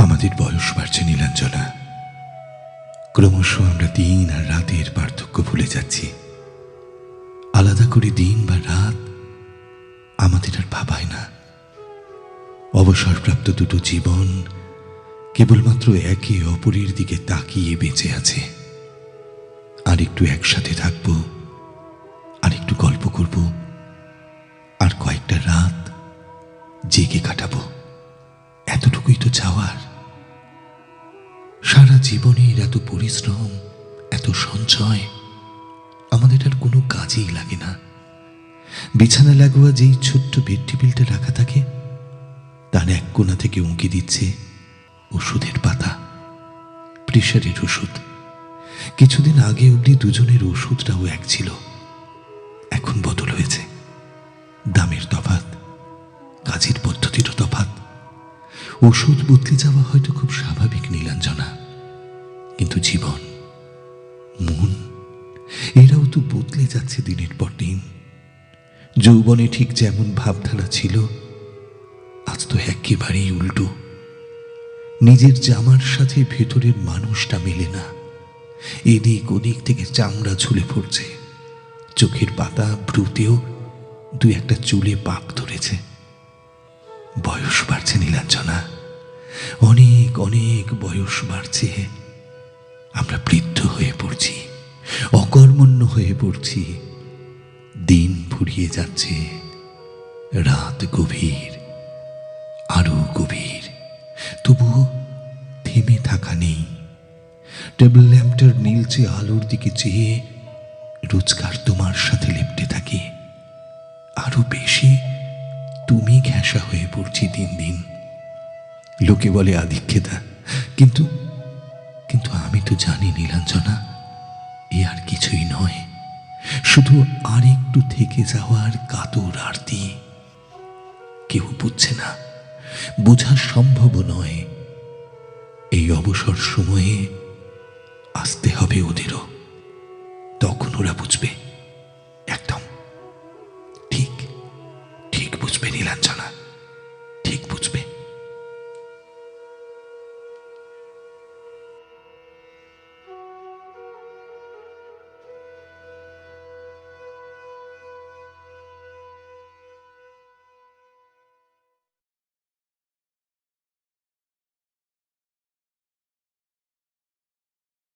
আমাদের বয়স বাড়ছে নীলাঞ্জনা। ক্রমশ আমরা দিন আর রাতের পার্থক্য ভুলে যাচ্ছি। আলাদা করে দিন বা রাত আমাদের আর ভাবায় না। অবসরপ্রাপ্ত দুটো জীবন কেবলমাত্র একে অপরের দিকে তাকিয়ে বেঁচে আছে। আর একটু একসাথে থাকব, আর একটু গল্প করব, আর কয়েকটা রাত জেগে কাটাবো। এতটুকুই তো চাওয়ার। সারা জীবনের এত পরিশ্রম, এত সঞ্চয় আমাদের আর কোনো কাজেই লাগে না। বিছানা লাগোয়া যেই ছোট্ট বেড টেবিলটা রাখা থাকে, তার এক কোণা থেকে উঁকি দিচ্ছে ওষুধের পাতা, প্রেশারের ওষুধ। কিছুদিন আগে অবধি দুজনের ওষুধটাও এক ছিল, এখন বদল হয়েছে। দামের তফাৎ, কাজের পদ্ধতিরও তফাৎ। ওষুধ বদলে যাওয়া হয়তো খুব স্বাভাবিক নীলাঞ্জনা, কিন্তু জীবন, মন, এরাও তো বদলে যাচ্ছে দিনের পর দিন। যৌবনে ঠিক যেমন ভাবধারা ছিল, আজ তো একেবারেই উল্টো। নিজের জামার সাথে ভেতরের মানুষটা মেলে না। এদিক ওদিক থেকে চামড়া ঝুলে পড়ছে, চোখের পাতা, ভ্রুতেও দু একটা চুলে পাক ধরেছে। বয়স বাড়ছে নীলাঞ্জনা, অনেক অনেক বয়স বাড়ছে। আমরা বৃদ্ধ হয়ে পড়ছি, অকর্মণ্য হয়ে পড়ছি। দিন ফুরিয়ে যাচ্ছে, রাত গভীর, আরো গভীর। তবুও থেমে থাকা নেই। টেবিল ল্যাম্পটার নীলচে আলোর দিকে চেয়ে রোজকার তোমার সাথে লেপ্টে থাকি। আরো বেশি তুমি ঘেঁষা হয়ে পড়ছি দিন দিন। লোকে বলে আধিক্যেতা, কিন্তু কিন্তু আমি তো জানি নীলাঞ্জনা, এ আর কিছুই নয়, শুধু আর একটু থেকে যাওয়ার কাতর আরতি। কেউ বুঝছে না, বোঝা সম্ভব নয়। এই অবসর সময়ে আসতে হবে ওদেরও, তখন ওরা বুঝবে।